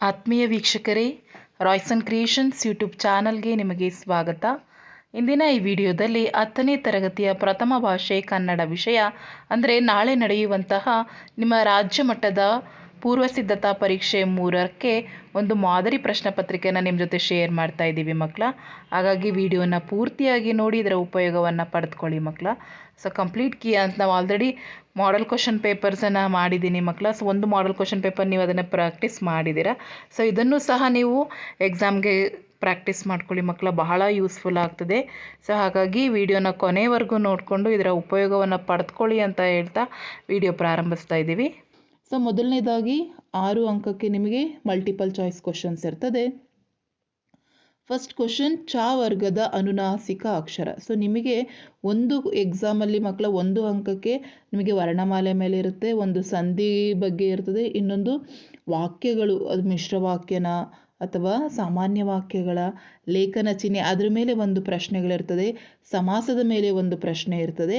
ಆತ್ಮೀಯ ವೀಕ್ಷಕರೇ, Royson creations YouTube ಚಾನಲ್ಗೆ ನಿಮಗೆ ಸ್ವಾಗತ. ಇಂದಿನ ಈ ವಿಡಿಯೋದಲ್ಲಿ 10ನೇ ತರಗತಿಯ ಪ್ರಥಮ ಭಾಷೆ ಕನ್ನಡ ವಿಷಯ ಅಂದರೆ ನಾಳೆ ನಡೆಯುವಂತಹ ನಿಮ್ಮ ರಾಜ್ಯ ಮಟ್ಟದ ಪೂರ್ವ ಸಿದ್ಧತಾ ಪರೀಕ್ಷೆ 3ಕ್ಕೆ ಒಂದು ಮಾದರಿ ಪ್ರಶ್ನೆ ಪತ್ರಿಕೆಯನ್ನು ನಿಮ್ಮ ಜೊತೆ ಶೇರ್ ಮಾಡ್ತಾ ಇದ್ದೀವಿ ಮಕ್ಕಳ. ಹಾಗಾಗಿ ವಿಡಿಯೋನ ಪೂರ್ತಿಯಾಗಿ ನೋಡಿ ಇದರ ಉಪಯೋಗವನ್ನು ಪಡೆದುಕೊಳ್ಳಿ ಮಕ್ಕಳ. ಸೊ ಕಂಪ್ಲೀಟ್ ಕೀ ಅಂತ ನಾವು ಆಲ್ರೆಡಿ ಮಾಡೆಲ್ ಕ್ವಶನ್ ಪೇಪರ್ಸನ್ನು ಮಾಡಿದ್ದೀನಿ ಮಕ್ಕಳ. ಸೊ ಒಂದು ಮಾಡೆಲ್ ಕ್ವಶನ್ ಪೇಪರ್ ನೀವು ಅದನ್ನು ಪ್ರಾಕ್ಟೀಸ್ ಮಾಡಿದ್ದೀರಾ. ಸೊ ಇದನ್ನು ಸಹ ನೀವು ಎಕ್ಸಾಮ್ಗೆ ಪ್ರಾಕ್ಟೀಸ್ ಮಾಡ್ಕೊಳ್ಳಿ ಮಕ್ಕಳ, ಬಹಳ ಯೂಸ್ಫುಲ್ ಆಗ್ತದೆ. ಸೊ ಹಾಗಾಗಿ ವಿಡಿಯೋನ ಕೊನೆವರೆಗೂ ನೋಡಿಕೊಂಡು ಇದರ ಉಪಯೋಗವನ್ನು ಪಡೆದುಕೊಳ್ಳಿ ಅಂತ ಹೇಳ್ತಾ ವಿಡಿಯೋ ಪ್ರಾರಂಭಿಸ್ತಾ ಇದ್ದೀವಿ. ಸೊ ಮೊದಲನೇದಾಗಿ 6 ಅಂಕಕ್ಕೆ ನಿಮಗೆ ಮಲ್ಟಿಪಲ್ ಚಾಯ್ಸ್ ಕ್ವಶನ್ಸ್ ಇರ್ತದೆ. ಫಸ್ಟ್ ಕ್ವಶನ್, ಚ ವರ್ಗದ ಅನುನಾಸಿಕ ಅಕ್ಷರ. ಸೊ ನಿಮಗೆ ಒಂದು ಎಕ್ಸಾಮಲ್ಲಿ ಮಕ್ಕಳ 1 ಅಂಕಕ್ಕೆ ನಿಮಗೆ ವರ್ಣಮಾಲೆ ಮೇಲೆ ಇರುತ್ತೆ, ಒಂದು ಸಂಧಿ ಬಗ್ಗೆ ಇರ್ತದೆ, ಇನ್ನೊಂದು ವಾಕ್ಯಗಳು, ಅದು ಮಿಶ್ರ ವಾಕ್ಯನ ಅಥವಾ ಸಾಮಾನ್ಯ ವಾಕ್ಯಗಳ ಲೇಖನ ಚಿಹ್ನೆ ಅದ್ರ ಮೇಲೆ ಒಂದು ಪ್ರಶ್ನೆಗಳಿರ್ತದೆ, ಸಮಾಸದ ಮೇಲೆ ಒಂದು ಪ್ರಶ್ನೆ ಇರ್ತದೆ,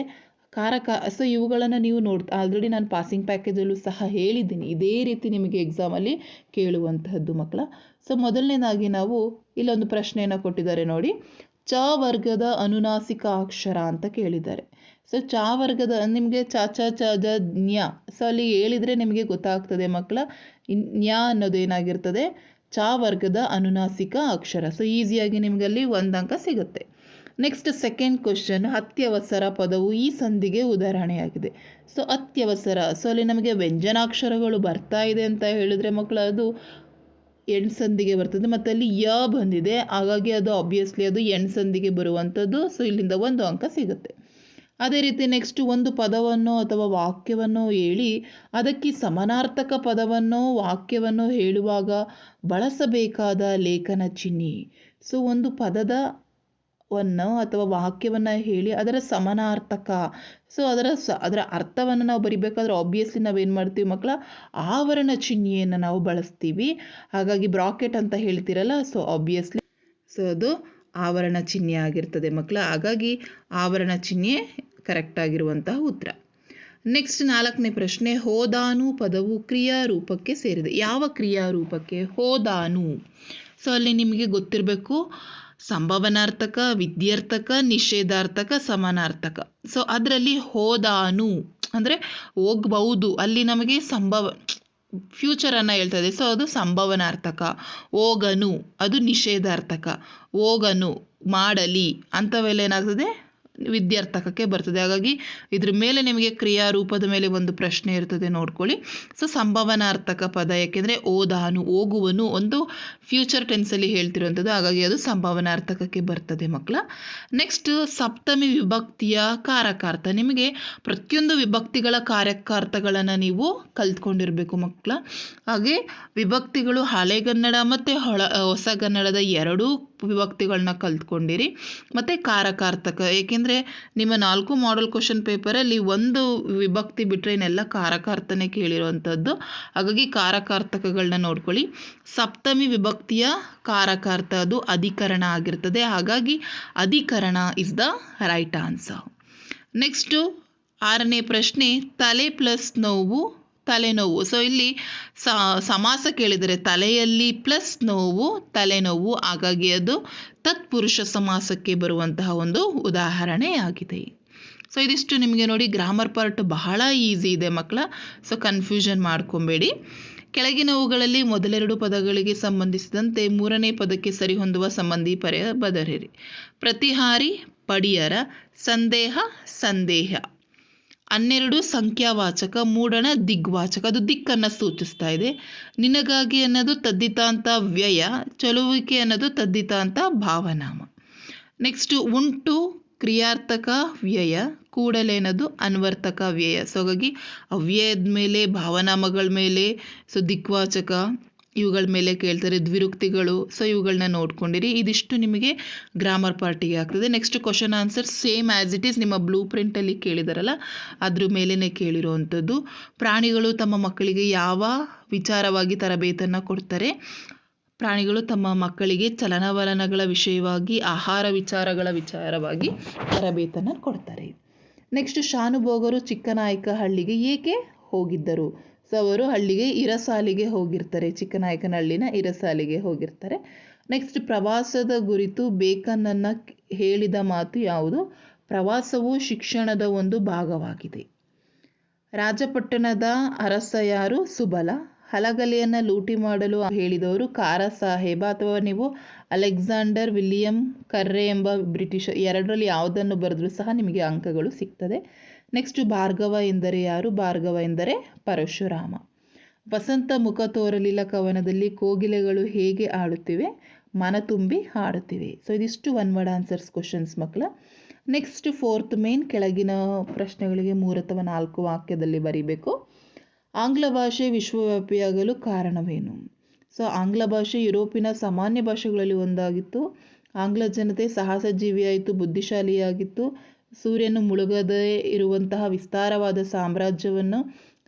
ಕಾರಕ. ಸೊ ಇವುಗಳನ್ನು ನೀವು ಆಲ್ರೆಡಿ ನಾನು ಪಾಸಿಂಗ್ ಪ್ಯಾಕೇಜಲ್ಲೂ ಸಹ ಹೇಳಿದ್ದೀನಿ, ಇದೇ ರೀತಿ ನಿಮಗೆ ಎಕ್ಸಾಮಲ್ಲಿ ಕೇಳುವಂತಹದ್ದು ಮಕ್ಕಳ. ಸೊ ಮೊದಲನೇದಾಗಿ ನಾವು ಇಲ್ಲೊಂದು ಪ್ರಶ್ನೆಯನ್ನು ಕೊಟ್ಟಿದ್ದಾರೆ ನೋಡಿ, ಚ ವರ್ಗದ ಅನುನಾಸಿಕ ಅಕ್ಷರ ಅಂತ ಕೇಳಿದ್ದಾರೆ. ಸೊ ಚ ವರ್ಗದ ನಿಮಗೆ ಚ ಚ ಚ ಜ ನ್ಯ. ಸೊ ಅಲ್ಲಿ ಹೇಳಿದರೆ ನಿಮಗೆ ಗೊತ್ತಾಗ್ತದೆ ಮಕ್ಕಳ, ನ್ಯ ಅನ್ನೋದು ಏನಾಗಿರ್ತದೆ, ಚ ವರ್ಗದ ಅನುನಾಸಿಕ ಅಕ್ಷರ. ಸೊ ಈಸಿಯಾಗಿ ನಿಮಗೆ ಅಲ್ಲಿ 1 ಅಂಕ ಸಿಗುತ್ತೆ. ನೆಕ್ಸ್ಟ್ ಸೆಕೆಂಡ್ ಕ್ವಶನ್, ಅತ್ಯವಸರ ಪದವು ಈ ಸಂಧಿಗೆ ಉದಾಹರಣೆಯಾಗಿದೆ. ಸೊ ಅತ್ಯವಸರ, ಸೊ ಅಲ್ಲಿ ನಮಗೆ ವ್ಯಂಜನಾಕ್ಷರಗಳು ಬರ್ತಾ ಇದೆ ಅಂತ ಹೇಳಿದ್ರೆ ಮಕ್ಕಳು ಅದು ಎಣ್ಸಂಧಿಗೆ ಬರ್ತದೆ, ಮತ್ತು ಅಲ್ಲಿ ಯ ಬಂದಿದೆ, ಹಾಗಾಗಿ ಅದು ಆಬ್ವಿಯಸ್ಲಿ ಅದು ಎಣ್ಸಂಧಿಗೆ ಬರುವಂಥದ್ದು. ಸೊ ಇಲ್ಲಿಂದ 1 ಅಂಕ ಸಿಗುತ್ತೆ. ಅದೇ ರೀತಿ ನೆಕ್ಸ್ಟ್ ಒಂದು ಪದವನ್ನು ಅಥವಾ ವಾಕ್ಯವನ್ನು ಹೇಳಿ ಅದಕ್ಕೆ ಸಮನಾರ್ಥಕ ಪದವನ್ನು ವಾಕ್ಯವನ್ನು ಹೇಳುವಾಗ ಬಳಸಬೇಕಾದ ಲೇಖನ ಚಿಹ್ನೆ. ಸೊ ಒಂದು ಪದವನ್ನು ಅಥವಾ ವಾಕ್ಯವನ್ನು ಹೇಳಿ ಅದರ ಸಮಾನಾರ್ಥಕ, ಸೊ ಅದರ ಅರ್ಥವನ್ನು ನಾವು ಬರಿಬೇಕಾದ್ರೆ ಆಬ್ವಿಯಸ್ಲಿ ನಾವೇನು ಮಾಡ್ತೀವಿ ಮಕ್ಕಳ, ಆವರಣ ಚಿಹ್ನೆಯನ್ನು ನಾವು ಬಳಸ್ತೀವಿ. ಹಾಗಾಗಿ ಬ್ರಾಕೆಟ್ ಅಂತ ಹೇಳ್ತೀರಲ್ಲ, ಸೊ ಆಬ್ವಿಯಸ್ಲಿ ಸೊ ಅದು ಆವರಣ ಚಿಹ್ನೆ ಆಗಿರ್ತದೆ ಮಕ್ಕಳ. ಹಾಗಾಗಿ ಆವರಣ ಚಿಹ್ನೆ ಕರೆಕ್ಟ್ ಆಗಿರುವಂತಹ ಉತ್ತರ. ನೆಕ್ಸ್ಟ್ 4ನೇ ಪ್ರಶ್ನೆ, ಹೋದಾನು ಪದವು ಕ್ರಿಯಾರೂಪಕ್ಕೆ ಸೇರಿದೆ. ಯಾವ ಕ್ರಿಯಾರೂಪಕ್ಕೆ? ಹೋದಾನು. ಸೊ ಅಲ್ಲಿ ನಿಮಗೆ ಗೊತ್ತಿರಬೇಕು, ಸಂಭವನಾರ್ಥಕ, ವಿದ್ಯಾರ್ಥಕ, ನಿಷೇಧಾರ್ಥಕ, ಸಮಾನಾರ್ಥಕ. ಸೊ ಅದರಲ್ಲಿ ಹೋದಾನು ಅಂದರೆ ಹೋಗ್ಬಹುದು, ಅಲ್ಲಿ ನಮಗೆ ಫ್ಯೂಚರನ್ನು ಹೇಳ್ತದೆ, ಸೊ ಅದು ಸಂಭವನಾರ್ಥಕ. ಹೋಗನು ಅದು ನಿಷೇಧಾರ್ಥಕ. ಹೋಗನು, ಮಾಡಲಿ ಅಂಥವೆಲ್ಲ ಏನಾಗ್ತದೆ, ವಿದ್ಯಾರ್ಥಕಕ್ಕೆ ಬರ್ತದೆ. ಹಾಗಾಗಿ ಇದ್ರ ಮೇಲೆ ನಿಮಗೆ ಕ್ರಿಯಾರೂಪದ ಮೇಲೆ ಒಂದು ಪ್ರಶ್ನೆ ಇರ್ತದೆ, ನೋಡ್ಕೊಳ್ಳಿ. ಸೊ ಸಂಭವನಾರ್ಥಕ ಪದ, ಯಾಕೆಂದರೆ ಓದಾನು ಹೋಗುವನು ಒಂದು ಫ್ಯೂಚರ್ ಟೆನ್ಸಲ್ಲಿ ಹೇಳ್ತಿರುವಂಥದ್ದು, ಹಾಗಾಗಿ ಅದು ಸಂಭವನಾರ್ಥಕಕ್ಕೆ ಬರ್ತದೆ ಮಕ್ಕಳ. ನೆಕ್ಸ್ಟ್ ಸಪ್ತಮಿ ವಿಭಕ್ತಿಯ ಕಾರಕಾರ್ಥ. ನಿಮಗೆ ಪ್ರತಿಯೊಂದು ವಿಭಕ್ತಿಗಳ ಕಾರಕಾರ್ಥಗಳನ್ನು ನೀವು ಕಲ್ತ್ಕೊಂಡಿರಬೇಕು ಮಕ್ಕಳ. ಹಾಗೆ ವಿಭಕ್ತಿಗಳು ಹಳೆಗನ್ನಡ ಮತ್ತು ಹೊಸಗನ್ನಡದ 2 ವಿಭಕ್ತಿಗಳನ್ನ ಕಲ್ತ್ಕೊಂಡಿರಿ, ಮತ್ತು ಕಾರಕಾರ್ಥಕ. ಏಕೆಂದರೆ ನಿಮ್ಮ 4 ಮಾಡೆಲ್ ಕ್ವಶನ್ ಪೇಪರಲ್ಲಿ ಒಂದು ವಿಭಕ್ತಿ ಬಿಟ್ಟರೆ ಇನ್ನೆಲ್ಲ ಕಾರಕಾರ್ಥನೇ ಕೇಳಿರುವಂಥದ್ದು. ಹಾಗಾಗಿ ಕಾರಕಾರ್ಥಕಗಳನ್ನ ನೋಡ್ಕೊಳ್ಳಿ. ಸಪ್ತಮಿ ವಿಭಕ್ತಿಯ ಕಾರಕಾರ್ಥ ಅದು ಅಧಿಕರಣ ಆಗಿರ್ತದೆ, ಹಾಗಾಗಿ ಅಧಿಕರಣ is the right answer. Next 6ನೇ ಪ್ರಶ್ನೆ, ತಲೆ ಪ್ಲಸ್ ನೋವು ತಲೆನೋವು. ಸೊ ಇಲ್ಲಿ ಸಮಾಸ ಕೇಳಿದರೆ ತಲೆಯಲ್ಲಿ ಪ್ಲಸ್ ನೋವು ತಲೆನೋವು, ಹಾಗಾಗಿ ಅದು ತತ್ಪುರುಷ ಸಮಾಸಕ್ಕೆ ಬರುವಂತಹ ಒಂದು ಉದಾಹರಣೆಯಾಗಿದೆ. ಸೊ ಇದಿಷ್ಟು ನಿಮಗೆ ನೋಡಿ, ಗ್ರಾಮರ್ ಪಾರ್ಟ್ ಬಹಳ ಈಸಿ ಇದೆ ಮಕ್ಕಳ. ಸೊ ಕನ್ಫ್ಯೂಷನ್ ಮಾಡ್ಕೊಬೇಡಿ. ಕೆಳಗಿನವುಗಳಲ್ಲಿ ಮೊದಲೆರಡು ಪದಗಳಿಗೆ ಸಂಬಂಧಿಸಿದಂತೆ 3ನೇ ಪದಕ್ಕೆ ಸರಿಹೊಂದುವ ಸಂಬಂಧಿ ಪರ್ಯಾಯ ಬದಲಿರಿ. ಪ್ರತಿಹಾರಿ ಪಡಿಯರ, ಸಂದೇಹ ಸಂದೇಹ. 12 ಸಂಖ್ಯಾವಾಚಕ, ಮೂಡಣ ದಿಗ್ವಾಚಕ, ಅದು ದಿಕ್ಕನ್ನು ಸೂಚಿಸ್ತಾ ಇದೆ. ನಿನಗಾಗಿ ಅನ್ನೋದು ತದ್ದಿತಾಂತ ವ್ಯಯ, ಚಲುವಿಕೆ ಅನ್ನೋದು ತದ್ದಿತಾಂತ ಭಾವನಾಮ. ನೆಕ್ಸ್ಟ್ ಉಂಟು ಕ್ರಿಯಾರ್ಥಕ ವ್ಯಯ, ಕೂಡಲೇ ಅನ್ನೋದು ಅನ್ವರ್ತಕ ವ್ಯಯ. ಸೊ ಹಾಗಾಗಿ ಅವ್ಯಯದ ಮೇಲೆ, ಭಾವನಾಮಗಳ ಮೇಲೆ, ಸೊ ದಿಕ್ವಾಚಕ ಇವುಗಳ ಮೇಲೆ ಕೇಳ್ತಾರೆ, ದ್ವಿರುಕ್ತಿಗಳು. ಸೊ ಇವುಗಳನ್ನ ನೋಡ್ಕೊಂಡಿರಿ. ಇದಿಷ್ಟು ನಿಮಗೆ ಗ್ರಾಮರ್ ಪಾರ್ಟಿಗೆ ಆಗ್ತದೆ. Next question answer same as it is ನಿಮ್ಮ ಬ್ಲೂ ಪ್ರಿಂಟಲ್ಲಿ ಕೇಳಿದಾರಲ್ಲ ಅದ್ರ ಮೇಲೇ ಕೇಳಿರುವಂಥದ್ದು. ಪ್ರಾಣಿಗಳು ತಮ್ಮ ಮಕ್ಕಳಿಗೆ ಯಾವ ವಿಚಾರವಾಗಿ ತರಬೇತನ್ನು ಕೊಡ್ತಾರೆ? ಪ್ರಾಣಿಗಳು ತಮ್ಮ ಮಕ್ಕಳಿಗೆ ಚಲನವಲನಗಳ ವಿಷಯವಾಗಿ, ಆಹಾರ ವಿಚಾರಗಳ ವಿಚಾರವಾಗಿ ತರಬೇತನ್ನು ಕೊಡ್ತಾರೆ. ನೆಕ್ಸ್ಟ್ ಶಾನುಭೋಗರು ಚಿಕ್ಕನಾಯಕಹಳ್ಳಿಗೆ ಏಕೆ ಹೋಗಿದ್ದರು? ಸೊ ಸೊ ಅವರು ಹಳ್ಳಿಗೆ ಇರಸಾಲಿಗೆ ಹೋಗಿರ್ತಾರೆ, ಚಿಕ್ಕನಾಯಕನಹಳ್ಳಿನ ಇರಸಾಲಿಗೆ ಹೋಗಿರ್ತಾರೆ. ನೆಕ್ಸ್ಟ್ ಪ್ರವಾಸದ ಕುರಿತು ಬೇಕನ್ನನ್ನು ಹೇಳಿದ ಮಾತು ಯಾವುದು? ಪ್ರವಾಸವು ಶಿಕ್ಷಣದ ಒಂದು ಭಾಗವಾಗಿದೆ. ರಾಜಪಟ್ಟಣದ ಅರಸ ಯಾರು? ಸುಬಲ. ಹಲಗಲಿಯನ್ನು ಲೂಟಿ ಮಾಡಲು ಹೇಳಿದವರು ಕಾರ ಸಾಹೇಬ, ಅಥವಾ ನೀವು ಅಲೆಕ್ಸಾಂಡರ್ ವಿಲಿಯಂ ಕರ್ರೆ ಎಂಬ ಬ್ರಿಟಿಷ್, ಎರಡರಲ್ಲಿ ಯಾವುದನ್ನು ಬರೆದ್ರೂ ಸಹ ನಿಮಗೆ ಅಂಕಗಳು ಸಿಗ್ತದೆ. ನೆಕ್ಸ್ಟ್ ಭಾರ್ಗವ ಎಂದರೆ ಯಾರು? ಭಾರ್ಗವ ಎಂದರೆ ಪರಶುರಾಮ. ವಸಂತ ಮುಖ ತೋರಲಿಲ್ಲ ಕವನದಲ್ಲಿ ಕೋಗಿಲೆಗಳು ಹೇಗೆ ಆಡುತ್ತಿವೆ? ಮನ ತುಂಬಿ ಹಾಡುತ್ತಿವೆ. ಸೊ ಇದಿಷ್ಟು ಒನ್ ವರ್ಡ್ ಆನ್ಸರ್ಸ್ ಕ್ವಶನ್ಸ್ ಮಕ್ಕಳ. ನೆಕ್ಸ್ಟ್ ಫೋರ್ತ್ ಮೇನ್, ಕೆಳಗಿನ ಪ್ರಶ್ನೆಗಳಿಗೆ 3 ಅಥವಾ 4 ವಾಕ್ಯದಲ್ಲಿ ಬರೀಬೇಕು. ಆಂಗ್ಲ ಭಾಷೆ ವಿಶ್ವವ್ಯಾಪಿಯಾಗಲು ಕಾರಣವೇನು? ಸೊ ಆಂಗ್ಲ ಭಾಷೆ ಯುರೋಪಿನ ಸಾಮಾನ್ಯ ಭಾಷೆಗಳಲ್ಲಿ ಒಂದಾಗಿತ್ತು. ಆಂಗ್ಲ ಜನತೆ ಸಾಹಸ ಜೀವಿಯಾಯಿತು, ಬುದ್ಧಿಶಾಲಿಯಾಗಿತ್ತು. ಸೂರ್ಯನು ಮುಳುಗದೇ ಇರುವಂತಹ ವಿಸ್ತಾರವಾದ ಸಾಮ್ರಾಜ್ಯವನ್ನು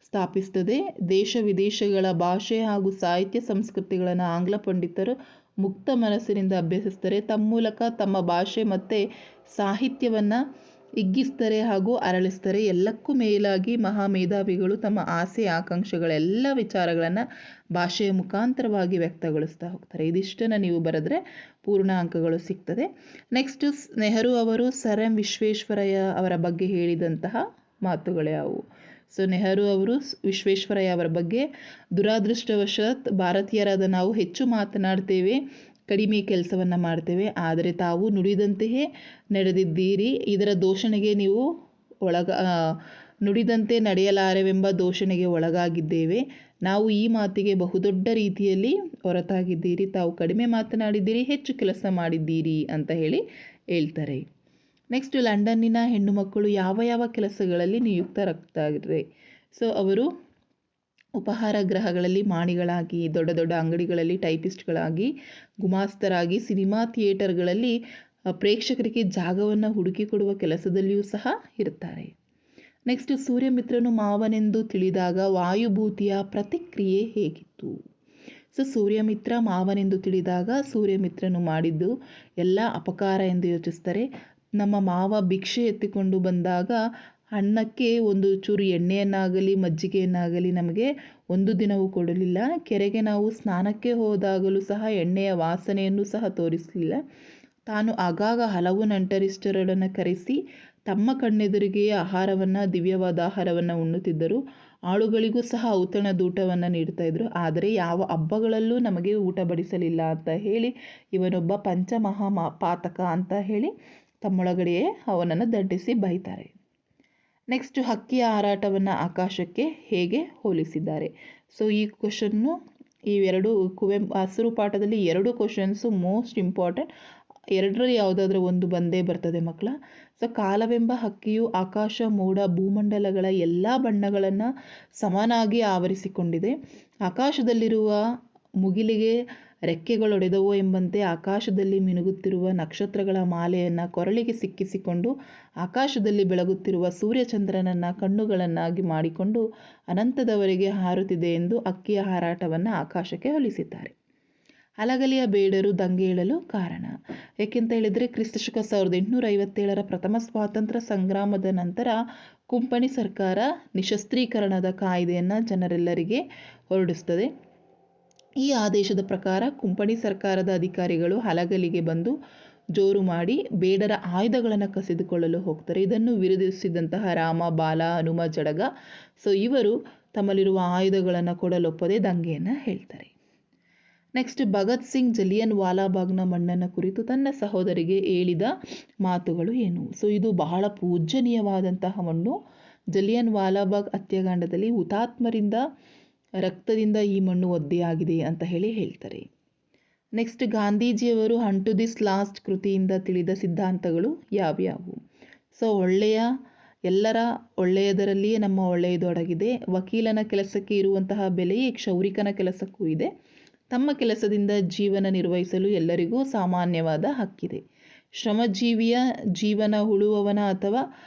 ಸ್ಥಾಪಿಸುತ್ತದೆ. ದೇಶ ವಿದೇಶಗಳ ಭಾಷೆ ಹಾಗೂ ಸಾಹಿತ್ಯ ಸಂಸ್ಕೃತಿಗಳನ್ನು ಆಂಗ್ಲ ಪಂಡಿತರು ಮುಕ್ತ ಮನಸ್ಸಿನಿಂದ ಅಭ್ಯಸಿಸ್ತಾರೆ. ತಮ್ಮ ಮೂಲಕ ತಮ್ಮ ಭಾಷೆ ಮತ್ತು ಸಾಹಿತ್ಯವನ್ನು ಹಿಗ್ಗಿಸ್ತಾರೆ ಹಾಗೂ ಅರಳಿಸ್ತಾರೆ. ಎಲ್ಲಕ್ಕೂ ಮೇಲಾಗಿ ಮಹಾಮೇಧಾವಿಗಳು ತಮ್ಮ ಆಸೆ ಆಕಾಂಕ್ಷೆಗಳೆಲ್ಲ ವಿಚಾರಗಳನ್ನು ಭಾಷೆಯ ಮುಖಾಂತರವಾಗಿ ವ್ಯಕ್ತಗೊಳಿಸ್ತಾ ಹೋಗ್ತಾರೆ. ಇದಿಷ್ಟನ್ನು ನೀವು ಬರೆದ್ರೆ ಪೂರ್ಣ ಅಂಕಗಳು ಸಿಗ್ತದೆ. ನೆಕ್ಸ್ಟ್ ನೆಹರು ಅವರು ಸರ್ ಎಂ ವಿಶ್ವೇಶ್ವರಯ್ಯ ಅವರ ಬಗ್ಗೆ ಹೇಳಿದಂತಹ ಮಾತುಗಳು ಯಾವುವು? ಸೊ ನೆಹರು ಅವರು ವಿಶ್ವೇಶ್ವರಯ್ಯ ಅವರ ಬಗ್ಗೆ, ದುರಾದೃಷ್ಟವಶಾತ್ ಭಾರತೀಯರಾದ ನಾವು ಹೆಚ್ಚು ಮಾತನಾಡ್ತೇವೆ, ಕಡಿಮೆ ಕೆಲಸವನ್ನು ಮಾಡ್ತೇವೆ, ಆದರೆ ತಾವು ನುಡಿದಂತೆಯೇ ನಡೆದಿದ್ದೀರಿ. ಇದರ ದೂಷಣೆಗೆ ನೀವು ನುಡಿದಂತೆ ನಡೆಯಲಾರೆವೆಂಬ ದೂಷಣೆಗೆ ಒಳಗಾಗಿದ್ದೇವೆ. ನಾವು ಈ ಮಾತಿಗೆ ಬಹುದೊಡ್ಡ ರೀತಿಯಲ್ಲಿ ಹೊರತಾಗಿದ್ದೀರಿ. ತಾವು ಕಡಿಮೆ ಮಾತನಾಡಿದ್ದೀರಿ, ಹೆಚ್ಚು ಕೆಲಸ ಮಾಡಿದ್ದೀರಿ ಅಂತ ಹೇಳ್ತಾರೆ. ನೆಕ್ಸ್ಟ್ ಲಂಡನ್ನಿನ ಹೆಣ್ಣು ಮಕ್ಕಳು ಯಾವ ಯಾವ ಕೆಲಸಗಳಲ್ಲಿ ನಿಯುಕ್ತರಾಗ್ತಾರೆ? ಸೊ ಅವರು ಉಪಹಾರ ಗೃಹಗಳಲ್ಲಿ ಮಾಣಿಗಳಾಗಿ, ದೊಡ್ಡ ದೊಡ್ಡ ಅಂಗಡಿಗಳಲ್ಲಿ ಟೈಪಿಸ್ಟ್ಗಳಾಗಿ, ಗುಮಾಸ್ತರಾಗಿ, ಸಿನಿಮಾ ಥಿಯೇಟರ್ಗಳಲ್ಲಿ ಪ್ರೇಕ್ಷಕರಿಗೆ ಜಾಗವನ್ನು ಹುಡುಕಿಕೊಡುವ ಕೆಲಸದಲ್ಲಿಯೂ ಸಹ ಇರ್ತಾರೆ. ನೆಕ್ಸ್ಟ್ ಸೂರ್ಯಮಿತ್ರನು ಮಾವನೆಂದು ತಿಳಿದಾಗ ವಾಯುಭೂತಿಯ ಪ್ರತಿಕ್ರಿಯೆ ಹೇಗಿತ್ತು? ಸೊ ಸೂರ್ಯಮಿತ್ರ ಮಾವನೆಂದು ತಿಳಿದಾಗ ಸೂರ್ಯಮಿತ್ರನು ಮಾಡಿದ್ದು ಎಲ್ಲ ಅಪಕಾರ ಎಂದು ಯೋಚಿಸ್ತಾರೆ. ನಮ್ಮ ಮಾವ ಭಿಕ್ಷೆ ಎತ್ತಿಕೊಂಡು ಬಂದಾಗ ಅನ್ನಕ್ಕೆ ಒಂದು ಚೂರು ಎಣ್ಣೆಯನ್ನಾಗಲಿ ಮಜ್ಜಿಗೆಯನ್ನಾಗಲಿ ನಮಗೆ ಒಂದು ದಿನವೂ ಕೊಡಲಿಲ್ಲ. ಕೆರೆಗೆ ನಾವು ಸ್ನಾನಕ್ಕೆ ಹೋದಾಗಲೂ ಸಹ ಎಣ್ಣೆಯ ವಾಸನೆಯನ್ನು ಸಹ ತೋರಿಸಲಿಲ್ಲ. ತಾನು ಆಗಾಗ ಹಲವು ನೆಂಟರಿಷ್ಟರನ್ನು ಕರೆಸಿ ತಮ್ಮ ಕಣ್ಣೆದುರಿಗೆ ದಿವ್ಯವಾದ ಆಹಾರವನ್ನು ಉಣ್ಣುತ್ತಿದ್ದರು. ಆಳುಗಳಿಗೂ ಸಹ ಔತಣದೂಟವನ್ನು ನೀಡ್ತಾ ಇದ್ರು. ಆದರೆ ಯಾವ ಹಬ್ಬಗಳಲ್ಲೂ ನಮಗೆ ಊಟ ಬಡಿಸಲಿಲ್ಲ ಅಂತ ಹೇಳಿ ಇವನೊಬ್ಬ ಪಾತಕ ಅಂತ ಹೇಳಿ ತಮ್ಮೊಳಗಡೆಯೇ ಅವನನ್ನು ದಂಡಿಸಿ ಬೈತಾರೆ. ನೆಕ್ಸ್ಟ್ ಹಕ್ಕಿಯ ಹಾರಾಟವನ್ನು ಆಕಾಶಕ್ಕೆ ಹೇಗೆ ಹೋಲಿಸಿದ್ದಾರೆ? ಸೊ ಈ ಕ್ವಶನ್ನು, ಇವೆರಡು ಹಸಿರು ಪಾಠದಲ್ಲಿ 2 ಕ್ವಶನ್ಸು ಮೋಸ್ಟ್ ಇಂಪಾರ್ಟೆಂಟ್. ಎರಡರಲ್ಲಿ ಯಾವುದಾದ್ರೂ ಒಂದು ಬಂದೇ ಬರ್ತದೆ ಮಕ್ಕಳ. ಸೊ ಕಾಲವೆಂಬ ಹಕ್ಕಿಯು ಆಕಾಶ, ಮೋಡ, ಭೂಮಂಡಲಗಳ ಎಲ್ಲ ಬಣ್ಣಗಳನ್ನು ಸಮನಾಗಿ ಆವರಿಸಿಕೊಂಡಿದೆ. ಆಕಾಶದಲ್ಲಿರುವ ಮುಗಿಲಿಗೆ ರೆಕ್ಕೆಗಳೊಡೆದವೋ ಎಂಬಂತೆ ಆಕಾಶದಲ್ಲಿ ಮಿನುಗುತ್ತಿರುವ ನಕ್ಷತ್ರಗಳ ಮಾಲೆಯನ್ನು ಕೊರಳಿಗೆ ಸಿಕ್ಕಿಸಿಕೊಂಡು ಆಕಾಶದಲ್ಲಿ ಬೆಳಗುತ್ತಿರುವ ಸೂರ್ಯಚಂದ್ರನನ್ನು ಕಣ್ಣುಗಳನ್ನಾಗಿ ಮಾಡಿಕೊಂಡು ಅನಂತದವರೆಗೆ ಹಾರುತ್ತಿದೆ ಎಂದು ಹಕ್ಕಿಯ ಹಾರಾಟವನ್ನು ಆಕಾಶಕ್ಕೆ ಹೋಲಿಸಿದ್ದಾರೆ. ಹಲಗಲಿಯ ಬೇಡರು ದಂಗೆ ಏಳಲು ಕಾರಣ ಏಕೆಂತ ಹೇಳಿದರೆ ಕ್ರಿಸ್ತಶಕ 1857 ಪ್ರಥಮ ಸ್ವಾತಂತ್ರ್ಯ ಸಂಗ್ರಾಮದ ನಂತರ ಕುಂಪಣಿ ಸರ್ಕಾರ ನಿಶಸ್ತ್ರೀಕರಣದ ಕಾಯ್ದೆಯನ್ನು ಜನರೆಲ್ಲರಿಗೆ ಹೊರಡಿಸ್ತದೆ. ಈ ಆದೇಶದ ಪ್ರಕಾರ ಕುಂಪಣಿ ಸರ್ಕಾರದ ಅಧಿಕಾರಿಗಳು ಹಲಗಲಿಗೆ ಬಂದು ಜೋರು ಮಾಡಿ ಬೇಡರ ಆಯುಧಗಳನ್ನು ಕಸಿದುಕೊಳ್ಳಲು ಹೋಗ್ತಾರೆ. ಇದನ್ನು ವಿರೋಧಿಸಿದಂತಹ ರಾಮ, ಬಾಲ, ಹನುಮ, ಜಡಗ ಸೊ ಇವರು ತಮ್ಮಲ್ಲಿರುವ ಆಯುಧಗಳನ್ನು ಕೊಡಲೊಪ್ಪದೆ ದಂಗೆಯನ್ನು ಹೇಳ್ತಾರೆ. ನೆಕ್ಸ್ಟ್ ಭಗತ್ ಸಿಂಗ್ ಜಲಿಯನ್ ವಾಲಾಬಾಗ್ನ ಮಣ್ಣನ್ನು ಕುರಿತು ತನ್ನ ಸಹೋದರಿಗೆ ಹೇಳಿದ ಮಾತುಗಳು ಏನು? ಸೊ ಇದು ಬಹಳ ಪೂಜ್ಯನೀಯವಾದಂತಹ ಮಣ್ಣು. ಜಲಿಯನ್ ವಾಲಾಬಾಗ್ ಹತ್ಯಾಕಾಂಡದಲ್ಲಿ ಹುತಾತ್ಮರಿಂದ ರಕ್ತದಿಂದ ಈ ಮಣ್ಣು ಒದ್ದೆಯಾಗಿದೆ ಅಂತ ಹೇಳ್ತಾರೆ. ನೆಕ್ಸ್ಟ್ ಗಾಂಧೀಜಿಯವರು ಟು ದಿಸ್ ಲಾಸ್ಟ್ ಕೃತಿಯಿಂದ ತಿಳಿದ ಸಿದ್ಧಾಂತಗಳು ಯಾವ್ಯಾವು? ಸೊ ಎಲ್ಲರ ಒಳ್ಳೆಯದರಲ್ಲಿಯೇ ನಮ್ಮ ಒಳ್ಳೆಯದು ಅಡಗಿದೆ. ವಕೀಲನ ಕೆಲಸಕ್ಕೆ ಇರುವಂತಹ ಬೆಲೆಯೇ ಕ್ಷೌರಿಕನ ಕೆಲಸಕ್ಕೂ ಇದೆ. ತಮ್ಮ ಕೆಲಸದಿಂದ ಜೀವನ ನಿರ್ವಹಿಸಲು ಎಲ್ಲರಿಗೂ ಸಾಮಾನ್ಯವಾದ ಹಕ್ಕಿದೆ. ಶ್ರಮಜೀವಿಯ ಜೀವನ ಉಳುವವನ ಅಥವಾ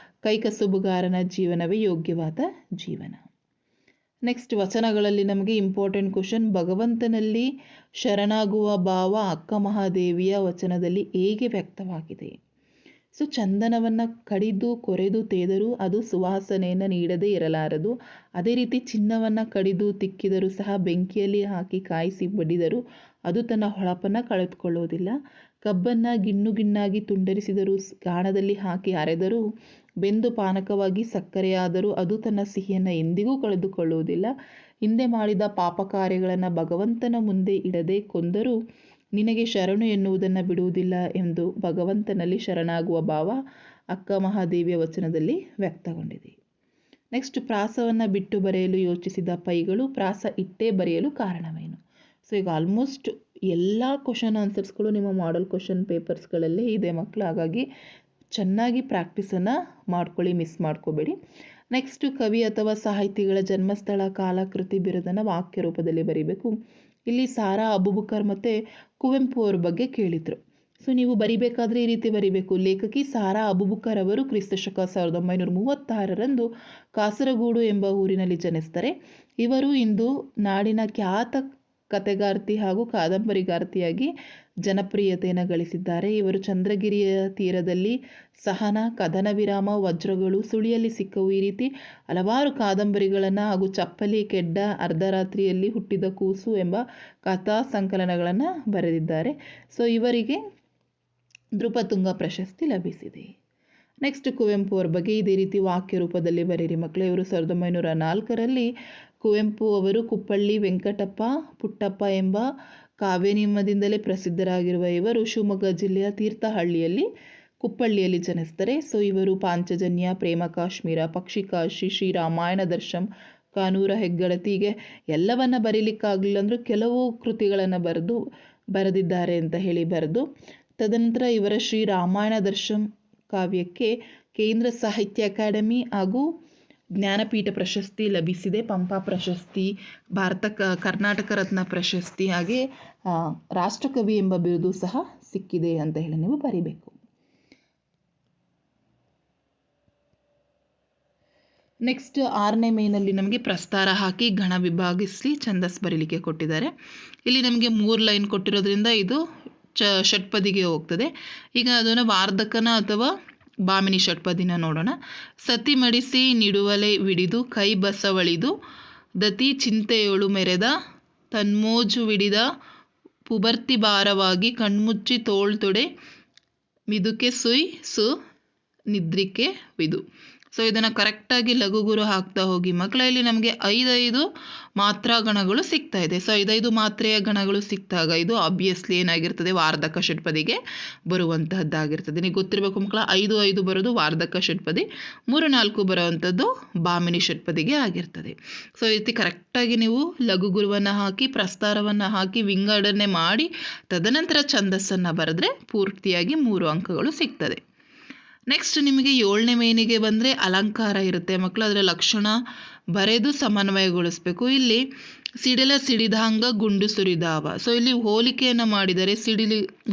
ಕೈಕಸುಬುಗಾರನ ಜೀವನವೇ ಯೋಗ್ಯವಾದ ಜೀವನ. ನೆಕ್ಸ್ಟ್ ವಚನಗಳಲ್ಲಿ ನಮಗೆ ಇಂಪಾರ್ಟೆಂಟ್ ಕ್ವಶನ್, ಭಗವಂತನಲ್ಲಿ ಶರಣಾಗುವ ಭಾವ ಅಕ್ಕ ಮಹಾದೇವಿಯ ವಚನದಲ್ಲಿ ಹೇಗೆ ವ್ಯಕ್ತವಾಗಿದೆ? ಸೊ ಚಂದನವನ್ನು ಕಡಿದು ಕೊರೆದು ತೇದರೂ ಅದು ಸುವಾಸನೆಯನ್ನು ನೀಡದೇ ಇರಲಾರದು. ಅದೇ ರೀತಿ ಚಿನ್ನವನ್ನು ಕಡಿದು ತಿಕ್ಕಿದರೂ ಸಹ ಬೆಂಕಿಯಲ್ಲಿ ಹಾಕಿ ಕಾಯಿಸಿ ಬಡಿದರೂ ಅದು ತನ್ನ ಹೊಳಪನ್ನು ಕಳೆದುಕೊಳ್ಳುವುದಿಲ್ಲ. ಕಬ್ಬನ್ನು ಗಿಣ್ಣು ಗಿಣ್ಣಾಗಿ ತುಂಡರಿಸಿದರೂ ಗಾಣದಲ್ಲಿ ಹಾಕಿ ಅರೆದರೂ ಬೆಂದು ಪಾನಕವಾಗಿ ಸಕ್ಕರೆಯಾದರೂ ಅದು ತನ್ನ ಸಿಹಿಯನ್ನು ಎಂದಿಗೂ ಕಳೆದುಕೊಳ್ಳುವುದಿಲ್ಲ. ಹಿಂದೆ ಮಾಡಿದ ಪಾಪ ಕಾರ್ಯಗಳನ್ನು ಭಗವಂತನ ಮುಂದೆ ಇಡದೆ ಕೊಂದರೂ ನಿನಗೆ ಶರಣು ಎನ್ನುವುದನ್ನು ಬಿಡುವುದಿಲ್ಲ ಎಂದು ಭಗವಂತನಲ್ಲಿ ಶರಣಾಗುವ ಭಾವ ಅಕ್ಕ ಮಹಾದೇವಿಯ ವಚನದಲ್ಲಿ ವ್ಯಕ್ತಗೊಂಡಿದೆ. ನೆಕ್ಸ್ಟ್, ಪ್ರಾಸವನ್ನು ಬಿಟ್ಟು ಬರೆಯಲು ಯೋಚಿಸಿದ ಪೈಗಳು ಪ್ರಾಸ ಇಟ್ಟೇ ಬರೆಯಲು ಕಾರಣವೇನು? ಸೊ ಈಗ ಆಲ್ಮೋಸ್ಟ್ ಎಲ್ಲ ಕ್ವಶನ್ ಆನ್ಸರ್ಸ್ಗಳು ನಿಮ್ಮ ಮಾಡೆಲ್ ಕ್ವಶನ್ ಪೇಪರ್ಸ್ಗಳಲ್ಲೇ ಇದೆ ಮಕ್ಕಳು. ಹಾಗಾಗಿ ಚೆನ್ನಾಗಿ ಪ್ರಾಕ್ಟೀಸನ್ನು ಮಾಡ್ಕೊಳ್ಳಿ, ಮಿಸ್ ಮಾಡ್ಕೋಬೇಡಿ. ನೆಕ್ಸ್ಟು, ಕವಿ ಅಥವಾ ಸಾಹಿತಿಗಳ ಜನ್ಮಸ್ಥಳ, ಕಾಲ, ಕೃತಿ, ಬಿರುದನ್ನು ವಾಕ್ಯ ರೂಪದಲ್ಲಿ ಬರೀಬೇಕು. ಇಲ್ಲಿ ಸಾರಾ ಅಬೂಬಕರ್ ಮತ್ತು ಕುವೆಂಪು ಅವ್ರ ಬಗ್ಗೆ ಕೇಳಿದರು. ಸೊ ನೀವು ಬರಿಬೇಕಾದ್ರೆ ಈ ರೀತಿ ಬರಿಬೇಕು. ಲೇಖಕಿ ಸಾರಾ ಅಬೂಬಕರ್ ಅವರು ಕ್ರಿಸ್ತಶಕ 1936ರಂದು ಕಾಸರಗೋಡು ಎಂಬ ಊರಿನಲ್ಲಿ ಜನಿಸ್ತಾರೆ. ಇವರು ಇಂದು ನಾಡಿನ ಖ್ಯಾತ ಕಥೆಗಾರ್ತಿ ಹಾಗೂ ಕಾದಂಬರಿಗಾರ್ತಿಯಾಗಿ ಜನಪ್ರಿಯತೆಯನ್ನು ಗಳಿಸಿದ್ದಾರೆ. ಇವರು ಚಂದ್ರಗಿರಿಯ ತೀರದಲ್ಲಿ, ಸಹನ, ಕದನ ವಿರಾಮ, ವಜ್ರಗಳು, ಸುಳಿಯಲ್ಲಿ ಸಿಕ್ಕವು, ಈ ರೀತಿ ಹಲವಾರು ಕಾದಂಬರಿಗಳನ್ನು ಹಾಗೂ ಚಪ್ಪಲಿ, ಕೆಡ್ಡ, ಅರ್ಧರಾತ್ರಿಯಲ್ಲಿ ಹುಟ್ಟಿದ ಕೂಸು ಎಂಬ ಕಥಾ ಸಂಕಲನಗಳನ್ನು ಬರೆದಿದ್ದಾರೆ. ಸೊ ಇವರಿಗೆ ನೃಪತುಂಗ ಪ್ರಶಸ್ತಿ ಲಭಿಸಿದೆ. ನೆಕ್ಸ್ಟ್, ಕುವೆಂಪು ಅವ್ರ ಬಗ್ಗೆ ಇದೇ ರೀತಿ ವಾಕ್ಯ ರೂಪದಲ್ಲಿ ಬರೀರಿ ಮಕ್ಕಳು. ಇವರು 1904ರಲ್ಲಿ ಕುವೆಂಪು ಅವರು ಕುಪ್ಪಳ್ಳಿ ವೆಂಕಟಪ್ಪ ಪುಟ್ಟಪ್ಪ ಎಂಬ ಕಾವ್ಯನಿಯಮದಿಂದಲೇ ಪ್ರಸಿದ್ಧರಾಗಿರುವ ಇವರು ಶಿವಮೊಗ್ಗ ಜಿಲ್ಲೆಯ ತೀರ್ಥಹಳ್ಳಿಯಲ್ಲಿ ಕುಪ್ಪಳ್ಳಿಯಲ್ಲಿ ಜನಿಸ್ತಾರೆ. ಸೊ ಇವರು ಪಾಂಚಜನ್ಯ, ಪ್ರೇಮ ಕಾಶ್ಮೀರ, ಪಕ್ಷಿಕಾಶಿ, ಶ್ರೀರಾಮಾಯಣ ದರ್ಶಂ, ಕಾನೂರ ಹೆಗ್ಗಡತಿ, ಹೀಗೆ ಎಲ್ಲವನ್ನ ಬರೀಲಿಕ್ಕಾಗಲಿಲ್ಲ ಅಂದರೂ ಕೆಲವು ಕೃತಿಗಳನ್ನು ಬರೆದಿದ್ದಾರೆ ಅಂತ ಹೇಳಿ ಬರೆದು, ತದನಂತರ ಇವರ ಶ್ರೀರಾಮಾಯಣ ದರ್ಶಂ ಕಾವ್ಯಕ್ಕೆ ಕೇಂದ್ರ ಸಾಹಿತ್ಯ ಅಕಾಡೆಮಿ ಹಾಗೂ ಜ್ಞಾನಪೀಠ ಪ್ರಶಸ್ತಿ ಲಭಿಸಿದೆ. ಪಂಪ ಪ್ರಶಸ್ತಿ, ಕರ್ನಾಟಕ ರತ್ನ ಪ್ರಶಸ್ತಿ, ಹಾಗೆ ರಾಷ್ಟ್ರಕವಿ ಎಂಬ ಬಿರುದು ಸಹ ಸಿಕ್ಕಿದೆ ಅಂತ ಹೇಳಿ ನೀವು ಬರೀಬೇಕು. ನೆಕ್ಸ್ಟ್, 6ನೇ ಮೇನಲ್ಲಿ ನಮಗೆ ಪ್ರಸ್ತಾರ ಹಾಕಿ ಗಣ ವಿಭಾಗಿಸಿ ಛಂದಸ್ ಬರೀಲಿಕ್ಕೆ ಕೊಟ್ಟಿದ್ದಾರೆ. ಇಲ್ಲಿ ನಮಗೆ 3 ಲೈನ್ ಕೊಟ್ಟಿರೋದ್ರಿಂದ ಇದು ಷಟ್ಪದಿಗೆ ಹೋಗ್ತದೆ. ಈಗ ಅದನ್ನು ವಾರ್ಧಕನ ಅಥವಾ ಭಾಮಿನಿ ಷಟ್ಪದಿನ ನೋಡೋಣ. ಸತಿ ಮಡಿಸಿ ನಿಡುವಲೆ ವಿಡಿದು ಕೈ ಬಸವಳಿದು ದತಿ ಚಿಂತೆಯೊಳು ಮೆರೆದ ತನ್ಮೋಜು ವಿಡಿದ ಪುಬರ್ತಿ ಭಾರವಾಗಿ ಕಣ್ಮುಚ್ಚಿ ತೋಳ್ತೊಡೆ ಮಿದುಕೆ ಸುಯ್ ಸು ನಿದ್ರಿಕೆ ವಿದು. ಸೊ ಇದನ್ನು ಕರೆಕ್ಟಾಗಿ ಲಘುಗುರು ಹಾಕ್ತಾ ಹೋಗಿ ಮಕ್ಕಳ. ಇಲ್ಲಿ ನಮಗೆ 5 ಮಾತ್ರಾ ಗಣಗಳು ಸಿಗ್ತಾ ಇದೆ. ಸೊ 5 ಮಾತ್ರೆಯ ಗಣಗಳು ಸಿಕ್ತಾಗ ಇದು ಆಬ್ವಿಯಸ್ಲಿ ಏನಾಗಿರ್ತದೆ, ವಾರ್ಧಕ ಷಟ್ಪದಿಗೆ ಬರುವಂತಹದ್ದಾಗಿರ್ತದೆ. ನಿಮಗೆ ಗೊತ್ತಿರಬೇಕು ಮಕ್ಕಳ, 5 ಬರೋದು ವಾರ್ಧಕ ಷಟ್ಪದಿ, 3-4 ಬರುವಂಥದ್ದು ಭಾಮಿನಿ ಷಟ್ಪದಿಗೆ ಆಗಿರ್ತದೆ. ಸೊ ಈ ರೀತಿ ಕರೆಕ್ಟಾಗಿ ನೀವು ಲಘುಗುರುವನ್ನು ಹಾಕಿ ಪ್ರಸ್ತಾರವನ್ನು ಹಾಕಿ ವಿಂಗಡಣೆ ಮಾಡಿ ತದನಂತರ ಛಂದಸ್ಸನ್ನು ಬರೆದ್ರೆ ಪೂರ್ತಿಯಾಗಿ 3 ಅಂಕಗಳು ಸಿಗ್ತದೆ. ನೆಕ್ಸ್ಟ್, ನಿಮಗೆ 7ನೇ ಮೇನಿಗೆ ಬಂದರೆ ಅಲಂಕಾರ ಇರುತ್ತೆ ಮಕ್ಕಳು. ಅದರ ಲಕ್ಷಣ ಬರೆದು ಸಮನ್ವಯಗೊಳಿಸಬೇಕು. ಇಲ್ಲಿ ಸಿಡಿಲ ಸಿಡಿದಾಂಗ ಗುಂಡು ಸುರಿದಾವ. ಸೊ ಇಲ್ಲಿ ಹೋಲಿಕೆಯನ್ನು ಮಾಡಿದರೆ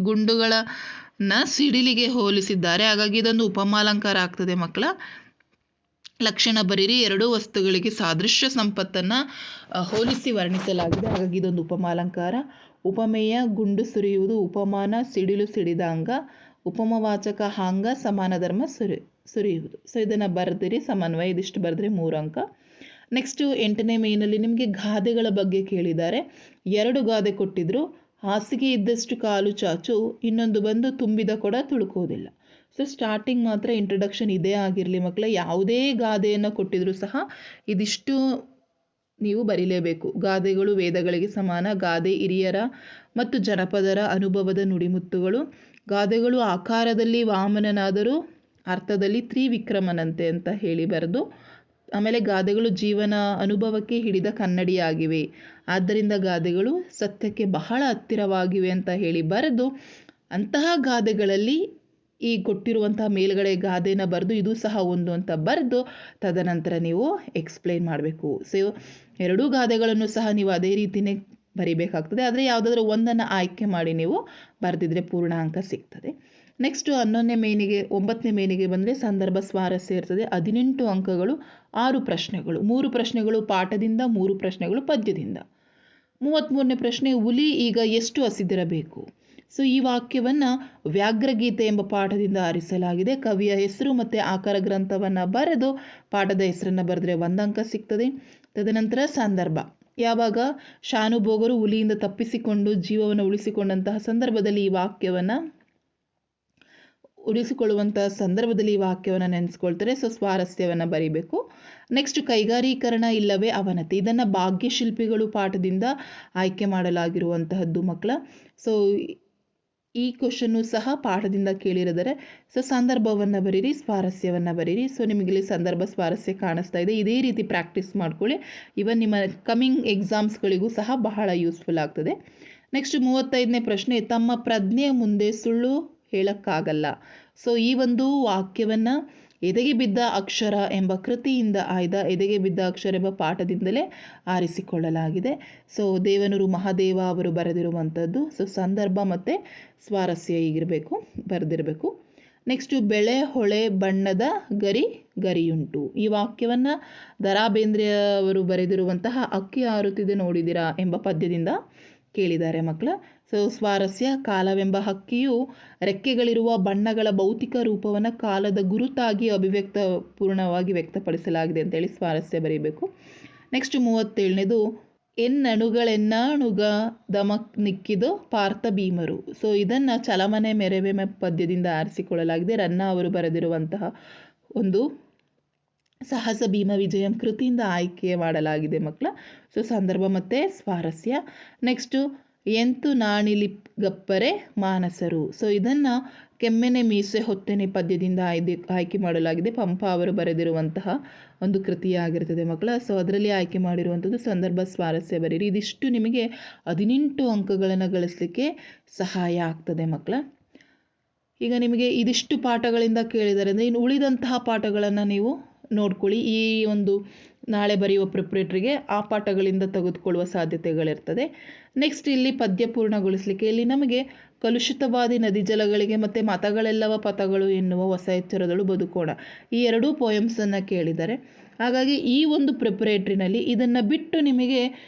ಗುಂಡುಗಳನ್ನು ಸಿಡಿಲಿಗೆ ಹೋಲಿಸಿದ್ದಾರೆ. ಹಾಗಾಗಿ ಇದೊಂದು ಉಪಮಾಲಂಕಾರ ಆಗ್ತದೆ ಮಕ್ಕಳ. ಲಕ್ಷಣ ಬರೀರಿ. 2 ವಸ್ತುಗಳಿಗೆ ಸಾದೃಶ್ಯ ಸಂಪತ್ತನ್ನು ಹೋಲಿಸಿ ವರ್ಣಿಸಲಾಗಿದೆ. ಹಾಗಾಗಿ ಇದೊಂದು ಉಪಮಾಲಂಕಾರ. ಉಪಮೇಯ ಗುಂಡು ಸುರಿಯುವುದು, ಉಪಮಾನ ಸಿಡಿಲು ಸಿಡಿದಾಂಗ, ಉಪಮವಾಚಕ ಹಾಂಗ ಸಮಾನ ಧರ್ಮ ಸುರಿಯುವುದು. ಸೊ ಇದನ್ನು ಬರೆದಿರಿ ಸಮನ್ವಯ. ಇದಿಷ್ಟು ಬರೆದ್ರೆ 3 ಅಂಕ. ನೆಕ್ಸ್ಟು 8ನೇ ಮೇನಲ್ಲಿ ನಿಮಗೆ ಗಾದೆಗಳ ಬಗ್ಗೆ ಕೇಳಿದ್ದಾರೆ. 2 ಗಾದೆ ಕೊಟ್ಟಿದ್ರು. ಹಾಸಿಗೆ ಇದ್ದಷ್ಟು ಕಾಲು ಚಾಚು, ಇನ್ನೊಂದು ಬಂದು ತುಂಬಿದ ಕೊಡ ತುಳುಕೋದಿಲ್ಲ. ಸೊ ಸ್ಟಾರ್ಟಿಂಗ್ ಮಾತ್ರ ಇಂಟ್ರಡಕ್ಷನ್ ಇದೇ ಆಗಿರಲಿ ಮಕ್ಕಳ. ಯಾವುದೇ ಗಾದೆಯನ್ನು ಕೊಟ್ಟಿದ್ರು ಸಹ ಇದಿಷ್ಟು ನೀವು ಬರೀಲೇಬೇಕು. ಗಾದೆಗಳು ವೇದಗಳಿಗೆ ಸಮಾನ. ಗಾದೆ ಹಿರಿಯರ ಮತ್ತು ಜನಪದರ ಅನುಭವದ ನುಡಿಮುತ್ತುಗಳು. ಗಾದೆಗಳು ಆಕಾರದಲ್ಲಿ ವಾಮನನಾದರೂ ಅರ್ಥದಲ್ಲಿ ತ್ರಿವಿಕ್ರಮನಂತೆ ಅಂತ ಹೇಳಿ ಬರೆದು, ಆಮೇಲೆ ಗಾದೆಗಳು ಜೀವನ ಅನುಭವಕ್ಕೆ ಹಿಡಿದ ಕನ್ನಡಿಯಾಗಿವೆ, ಆದ್ದರಿಂದ ಗಾದೆಗಳು ಸತ್ಯಕ್ಕೆ ಬಹಳ ಹತ್ತಿರವಾಗಿವೆ ಅಂತ ಹೇಳಿ ಬರೆದು, ಅಂತಹ ಗಾದೆಗಳಲ್ಲಿ ಈ ಕೊಟ್ಟಿರುವಂತಹ ಮೇಲ್ಗಡೆ ಗಾದೆನ ಬರೆದು ಇದು ಸಹ ಒಂದು ಅಂತ ಬರೆದು ತದನಂತರ ನೀವು ಎಕ್ಸ್ಪ್ಲೈನ್ ಮಾಡಬೇಕು. ಸೊ 2 ಗಾದೆಗಳನ್ನು ಸಹ ನೀವು ಅದೇ ರೀತಿಯೇ ಬರಿಬೇಕಾಗ್ತದೆ. ಆದರೆ ಯಾವುದಾದ್ರೂ ಒಂದನ್ನು ಆಯ್ಕೆ ಮಾಡಿ ನೀವು ಬರೆದಿದ್ರೆ ಪೂರ್ಣ ಅಂಕ ಸಿಗ್ತದೆ. ನೆಕ್ಸ್ಟು 9ನೇ ಮೇನಿಗೆ ಬಂದರೆ ಸಂದರ್ಭ ಸ್ವಾರಸ್ಯ ಇರ್ತದೆ. 18 ಅಂಕಗಳು, 6 ಪ್ರಶ್ನೆಗಳು. 3 ಪ್ರಶ್ನೆಗಳು ಪಾಠದಿಂದ, 3 ಪ್ರಶ್ನೆಗಳು ಪದ್ಯದಿಂದ. 33ನೇ ಪ್ರಶ್ನೆ, ಹುಲಿ ಈಗ ಎಷ್ಟು ಹಸಿದಿರಬೇಕು? ಸೊ ಈ ವಾಕ್ಯವನ್ನು ವ್ಯಾಘ್ರಗೀತೆ ಎಂಬ ಪಾಠದಿಂದ ಆರಿಸಲಾಗಿದೆ. ಕವಿಯ ಹೆಸರು ಮತ್ತು ಆಕಾರ ಗ್ರಂಥವನ್ನು ಬರೆದು ಪಾಠದ ಹೆಸರನ್ನು ಬರೆದ್ರೆ 1 ಅಂಕ ಸಿಗ್ತದೆ. ತದನಂತರ ಸಂದರ್ಭ, ಯಾವಾಗ ಶಾನುಭೋಗರು ಹುಲಿಯಿಂದ ತಪ್ಪಿಸಿಕೊಂಡು ಜೀವವನ್ನು ಉಳಿಸಿಕೊಂಡಂತಹ ಸಂದರ್ಭದಲ್ಲಿ ಈ ವಾಕ್ಯವನ್ನು ನೆನೆಸ್ಕೊಳ್ತಾರೆ. ಸೊ ಸ್ವಾರಸ್ಯವನ್ನು ಬರೀಬೇಕು. ನೆಕ್ಸ್ಟ್ ಕೈಗಾರೀಕರಣ ಇಲ್ಲವೇ ಅವನತಿ, ಇದನ್ನು ಭಾಗ್ಯಶಿಲ್ಪಿಗಳು ಪಾಠದಿಂದ ಆಯ್ಕೆ ಮಾಡಲಾಗಿರುವಂತಹದ್ದು ಮಕ್ಕಳ. ಸೊ ಈ ಕ್ವಶನ್ನು ಸಹ ಪಾಠದಿಂದ ಕೇಳಿರಿದರೆ. ಸೊ ಸಂದರ್ಭವನ್ನು ಬರೀರಿ, ಸ್ವಾರಸ್ಯವನ್ನು ಬರೀರಿ. ಸೊ ನಿಮಗೆ ಇಲ್ಲಿ ಸಂದರ್ಭ ಸ್ವಾರಸ್ಯ ಕಾಣಿಸ್ತಾ ಇದೆ. ಇದೇ ರೀತಿ ಪ್ರಾಕ್ಟೀಸ್ ಮಾಡ್ಕೊಳ್ಳಿ. ಇವನ್ ನಿಮ್ಮ ಕಮಿಂಗ್ ಎಕ್ಸಾಮ್ಸ್ಗಳಿಗೂ ಸಹ ಬಹಳ ಯೂಸ್ಫುಲ್ ಆಗ್ತದೆ. ನೆಕ್ಸ್ಟ್ 35ನೇ ಪ್ರಶ್ನೆ, ತಮ್ಮ ಪ್ರಜ್ಞೆಯ ಮುಂದೆ ಸುಳ್ಳು ಹೇಳಕ್ಕಾಗಲ್ಲ. ಸೊ ಈ ಒಂದು ವಾಕ್ಯವನ್ನು ಎದೆಗೆ ಬಿದ್ದ ಅಕ್ಷರ ಎಂಬ ಕೃತಿಯಿಂದ ಆಯ್ದ ಎದೆಗೆ ಬಿದ್ದ ಅಕ್ಷರ ಎಂಬ ಪಾಠದಿಂದಲೇ ಆರಿಸಿಕೊಳ್ಳಲಾಗಿದೆ. ಸೊ ದೇವನೂರು ಮಹಾದೇವ ಅವರು ಬರೆದಿರುವಂಥದ್ದು. ಸೊ ಸಂದರ್ಭ ಮತ್ತು ಸ್ವಾರಸ್ಯ ಹೀಗಿರಬೇಕು, ಬರೆದಿರಬೇಕು. ನೆಕ್ಸ್ಟು ಬೆಳೆ ಹೊಳೆ ಬಣ್ಣದ ಗರಿಯುಂಟು, ಈ ವಾಕ್ಯವನ್ನು ದ.ರಾ ಬೇಂದ್ರೆ ಅವರು ಬರೆದಿರುವಂತಹ ಅಕ್ಕಿ ಹಾರುತ್ತಿದೆ ನೋಡಿದಿರಾ ಎಂಬ ಪದ್ಯದಿಂದ ಕೇಳಿದ್ದಾರೆ ಮಕ್ಕಳ. ಸೊ ಸ್ವಾರಸ್ಯ, ಕಾಲವೆಂಬ ಹಕ್ಕಿಯು ರೆಕ್ಕೆಗಳಿರುವ ಬಣ್ಣಗಳ ಭೌತಿಕ ರೂಪವನ್ನು ಕಾಲದ ಗುರುತಾಗಿ ಪೂರ್ಣವಾಗಿ ವ್ಯಕ್ತಪಡಿಸಲಾಗಿದೆ ಅಂತೇಳಿ ಸ್ವಾರಸ್ಯ ಬರೀಬೇಕು. ನೆಕ್ಸ್ಟ್ 37ನೇದು, ಎನ್ನಣುಗಳೆನ್ನಾಣುಗ ದಮಕ್ ನಿಕ್ಕಿದು ಪಾರ್ಥ ಭೀಮರು. ಸೊ ಇದನ್ನು ಚಲಮನೆ ಮೆರವೆ ಪದ್ಯದಿಂದ ಆರಿಸಿಕೊಳ್ಳಲಾಗಿದೆ. ರನ್ನ ಅವರು ಬರೆದಿರುವಂತಹ ಒಂದು ಸಾಹಸ ಭೀಮ ವಿಜಯಂ ಕೃತಿಯಿಂದ ಆಯ್ಕೆ ಮಾಡಲಾಗಿದೆ ಮಕ್ಕಳ. ಸೊ ಸಂದರ್ಭ ಮತ್ತು ಸ್ವಾರಸ್ಯ. ನೆಕ್ಸ್ಟು ಎಂತು ನಾಣಿಲಿಗಪ್ಪರೆ ಮಾನಸರು. ಸೊ ಇದನ್ನು ಕೆಮ್ಮೆನೆ ಮೀಸೆ ಹೊತ್ತೆನೆ ಪದ್ಯದಿಂದ ಆಯ್ಕೆ ಮಾಡಲಾಗಿದೆ. ಪಂಪ ಅವರು ಬರೆದಿರುವಂತಹ ಒಂದು ಕೃತಿಯಾಗಿರ್ತದೆ ಮಕ್ಕಳ. ಸೊ ಅದರಲ್ಲಿ ಆಯ್ಕೆ ಮಾಡಿರುವಂಥದ್ದು ಸಂದರ್ಭ ಸ್ವಾರಸ್ಯ ಬರೀರಿ. ಇದಿಷ್ಟು ನಿಮಗೆ 18 ಅಂಕಗಳನ್ನು ಗಳಿಸಲಿಕ್ಕೆ ಸಹಾಯ ಆಗ್ತದೆ ಮಕ್ಕಳ. ಈಗ ನಿಮಗೆ ಇದಿಷ್ಟು ಪಾಠಗಳಿಂದ ಕೇಳಿದರೆ ಅಂದರೆ ಇನ್ನು ಉಳಿದಂತಹ ಪಾಠಗಳನ್ನು ನೀವು ನೋಡ್ಕೊಳ್ಳಿ. ಈ ಒಂದು ನಾಳೆ ಬರೆಯುವ ಪ್ರಿಪ್ರೇಟ್ರಿಗೆ ಆ ಪಾಠಗಳಿಂದ ತೆಗೆದುಕೊಳ್ಳುವ ಸಾಧ್ಯತೆಗಳಿರ್ತದೆ. ನೆಕ್ಸ್ಟ್ ಇಲ್ಲಿ ಪದ್ಯ ಪೂರ್ಣಗೊಳಿಸಲಿಕ್ಕೆ ಇಲ್ಲಿ ನಮಗೆ ಕಲುಷಿತವಾದಿ ನದಿ ಜಲಗಳಿಗೆ ಮತ್ತು ಮತಗಳೆಲ್ಲವ ಪಥಗಳು ಎನ್ನುವ ಹೊಸ ಎಚ್ಚರದಳು ಬದುಕೋಣ, ಈ 2 ಪೋಯಮ್ಸನ್ನು ಕೇಳಿದ್ದಾರೆ. ಹಾಗಾಗಿ ಈ ಒಂದು ಪ್ರಿಪ್ರೇಟ್ರಿನಲ್ಲಿ ಇದನ್ನು ಬಿಟ್ಟು ನಿಮಗೆ